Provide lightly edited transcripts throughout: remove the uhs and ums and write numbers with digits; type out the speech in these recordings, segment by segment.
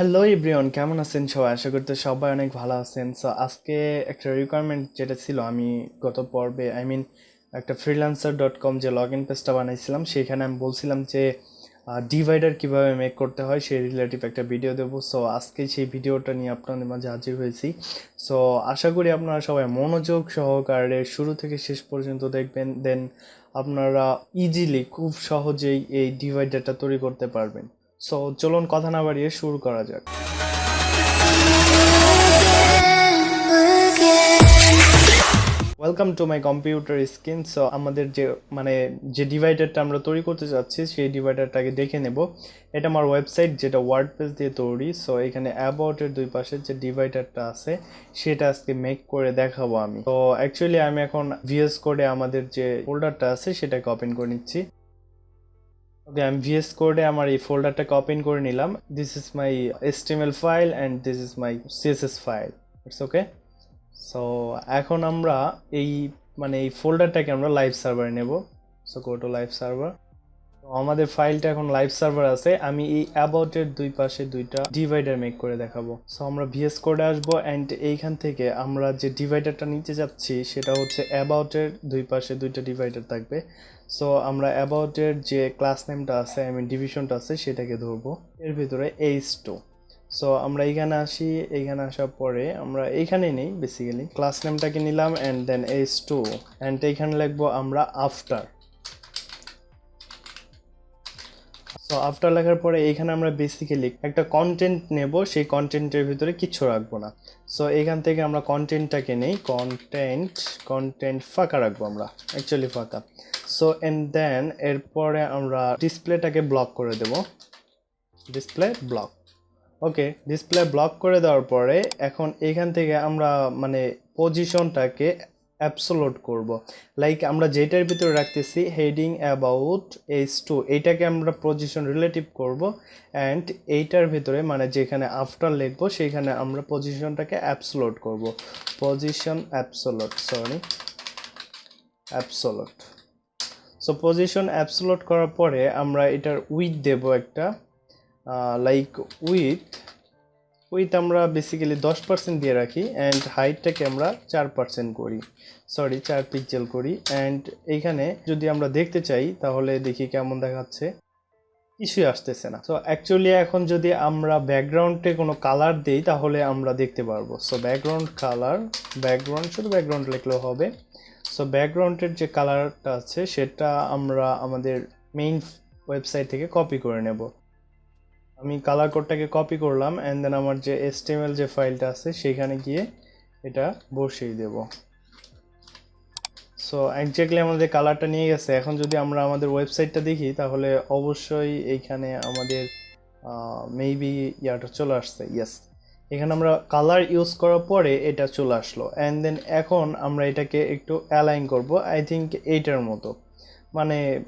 Hello everyone, কেমন আছেন সবাই? আশা করতে সবাই অনেক ভালো আছেন। সো আজকে একটা রিকোয়ারমেন্ট যেটা ছিল, আমি গত পর্বে একটা freelancer.com যে লগ ইন পেজটা বানাইছিলাম, সেখানে আমি বলছিলাম যে ডিভাইডার কিভাবে মেক করতে হয় সেই রিলেটিভ একটা ভিডিও দেবো। সো আজকে সেই ভিডিওটা নিয়ে আপনাদের মাঝে হাজির হয়েছি। সো আশা করি আপনারা সবাই মনোযোগ সহকারে শুরু থেকে শেষ পর্যন্ত দেখবেন, দেন আপনারা ইজিলি খুব সহজেই এই ডিভাইডারটা তৈরি করতে পারবেন। সো চলুন কথা না বাড়িয়ে শুরু করা যাক। Welcome to my computer screen. So আমাদের যে ডিভাইডারটা আমরা তৈরি করতে যাচ্ছি সেই ডিভাইডারটাকে দেখে নেব। এটা আমার ওয়েবসাইট, যেটা ওয়ার্ডপ্রেস দিয়ে তৈরি। সো এখানে অ্যাবাউটের দুই পাশে যে ডিভাইডারটা আছে সেটা আজকে মেক করে দেখাবো আমি। তো অ্যাকচুয়ালি আমি এখন ভিএস কোডে আমাদের যে ফোল্ডারটা আছে সেটাকে ওপেন করে নিচ্ছি। ওকে, আমি ভিএস কোডে আমার এই ফোল্ডারটাকে ওপেন করে নিলাম। This is my HTML file and this is my CSS file. It's okay. So এখন আমরা এই ফোল্ডারটাকে আমরা লাইভ সার্ভারে নেব। So go to live server. তো আমাদের ফাইলটা এখন লাইভ সার্ভার আছে। আমি এই অ্যাবাউটের দুই পাশে দুইটা ডিভাইডার মেক করে দেখাবো। সো আমরা ভিএস কোডে আসবো অ্যান্ড এইখান থেকে আমরা যে ডিভাইডারটা নিতে যাচ্ছি সেটা হচ্ছে অ্যাবাউটের দুই পাশে দুইটা ডিভাইডার থাকবে। সো আমরা অ্যাবাউটের যে ক্লাস নেমটা আছে, ডিভিশনটা আছে, সেটাকে ধরবো। এর ভিতরে H2। সো আমরা এইখানে আসি, এইখানে আসার পরে আমরা এইখানে নেই, বেসিক্যালি ক্লাস নেমটাকে নিলাম অ্যান্ড দেন H2 অ্যান্ড এইখানে লিখবো আমরা আফটার। সো আফটার লেখার পরে এইখানে আমরা বেসিক্যালি একটা কন্টেন্ট নেব, সেই কন্টেন্টের ভিতরে কিছু রাখবো না। সো এখান থেকে আমরা কন্টেন্টটাকে নেই, কন্টেন্ট ফাঁকা রাখবো, আমরা অ্যাকচুয়ালি ফাঁকা। সো এন্ড দেন এরপরে আমরা ডিসপ্লেটাকে ব্লক করে দেব, ডিসপ্লে ব্লক। ওকে, ডিসপ্লে ব্লক করে দেওয়ার পরে এখন এখান থেকে আমরা পজিশনটাকে অ্যাবসোলুট করব। লাইক আমরা যেটার ভিতরে রাখতেছি হেডিং অ্যাবাউট H2, এইটাকে আমরা পজিশন রিলেটিভ করব অ্যান্ড এইটার ভিতরে যেখানে আফটার লিখবো সেইখানে আমরা পজিশনটাকে অ্যাবসোলুট করব। Position absolute, absolute. So position absolute করার পরে আমরা এটার উইথ দেব একটা, লাইক উইথ আমরা বেসিক্যালি 10% দিয়ে রাখি অ্যান্ড হাইটটাকে আমরা 4% করি, 4 পিক্সেল করি। অ্যান্ড এইখানে যদি আমরা দেখতে চাই তাহলে দেখি কেমন দেখাচ্ছে, কিছুই আসতেছে না। সো অ্যাকচুয়ালি এখন যদি আমরা ব্যাকগ্রাউন্ডে কোনো কালার দিই তাহলে আমরা দেখতে পারবো। সো ব্যাকগ্রাউন্ড কালার, শুধু ব্যাকগ্রাউন্ড লিখলেও হবে। সো ব্যাকগ্রাউন্ডের যে কালারটা আছে সেটা আমরা আমাদের মেইন ওয়েবসাইট থেকে কপি করে নেব। আমি কালার কোডটাকে কপি করলাম অ্যান্ড দেন আমার যে HTML যে ফাইলটা আছে সেইখানে গিয়ে এটা বসিয়ে দেব। সো এক্স্যাক্টলি আমাদের কালারটা নিয়ে গেছে। এখন যদি আমরা আমাদের ওয়েবসাইটটা দেখি তাহলে অবশ্যই এইখানে আমাদের মেবি ইয়াটা চলে আসছে। ইয়েস, এখানে আমরা কালার ইউজ করার পরে এটা চলে আসলো অ্যান্ড দেন এখন আমরা এটাকে একটু অ্যালাইন করব। আই থিঙ্ক এইটার মতো,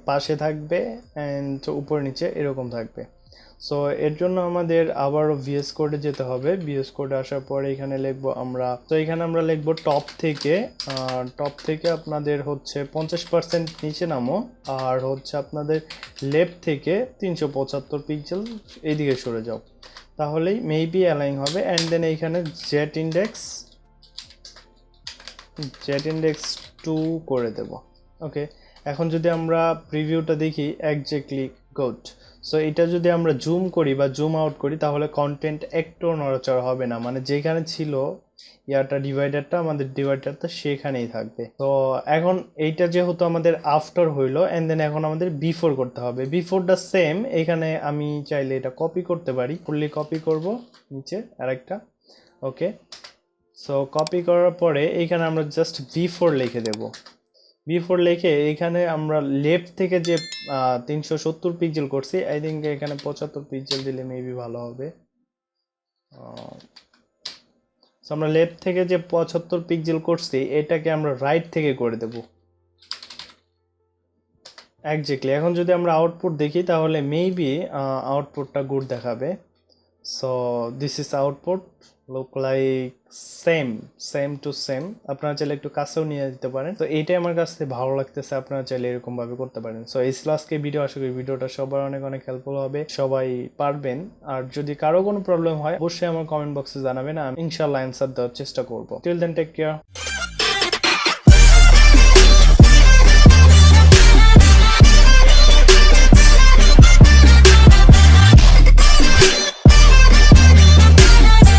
পাশে থাকবে অ্যান্ড উপর নিচে এরকম থাকবে। সো এর জন্য আমাদের আবারও ভিএস কোডে যেতে হবে। ভিএস কোডে আসার পরে এখানে লিখবো আমরা, তো এখানে আমরা লিখবো টপ থেকে আপনাদের হচ্ছে 50% নিচে নামো, আর হচ্ছে আপনাদের লেফট থেকে 375 পিক্সেল এইদিকে সরে যাও, তাহলেই মেবি অ্যালাইন হবে। অ্যান্ড দেন এইখানে জেট ইন্ডেক্স 2 করে দেব। ওকে, এখন যদি আমরা প্রিভিউটা দেখি, এক্স্যাক্টলি গুড। সো এটা যদি আমরা জুম করি বা জুম আউট করি তাহলে কন্টেন্ট একটু নড়াচড়া হবে না, যেখানে ছিল ডিভাইডারটা, আমাদের ডিভাইডারটা সেখানেই থাকবে। তো এখন এইটা যেহেতু আমাদের আফটার হইলো অ্যান্ড দেন এখন আমাদের বিফোর করতে হবে। বিফোরটা সেম, এখানে আমি চাইলে এটা কপি করতে পারি, ফুললি কপি করব নিচে আরেকটা। ওকে, সো কপি করার পরে এইখানে আমরা জাস্ট বিফোর লিখে দেব। বিফোর লিখে এইখানে আমরা লেফট থেকে যে 370 পিক্সেল করছি, আই থিঙ্ক এখানে 75 পিক্সেল দিলে মেবি ভালো হবে। সো আমরা লেফট থেকে যে 75 পিক্সেল করছি এটাকে আমরা রাইট থেকে করে দেব এক্স্যাক্টলি। এখন যদি আমরা আউটপুট দেখি তাহলে মেবি আউটপুটটা গুড দেখাবে। So this is output, look like same to same. আপনারা চাইলে একটু কাছেও নিয়ে যেতে পারেন। তো এইটাই আমার কাছে ভালো লাগতেছে, আপনারা চাইলে এরকম ভাবে করতে পারেন। সো এই ছিল আজকে ভিডিও, আশা করি ভিডিওটা সবার অনেক অনেক হেল্পফুল হবে, সবাই পারবেন। আর যদি কারো কোনো প্রবলেম হয় অবশ্যই আমার কমেন্ট বক্সে জানাবেন, আমি ইনশাআল্লাহ অ্যান্সার দেওয়ার চেষ্টা করব। Till then take care.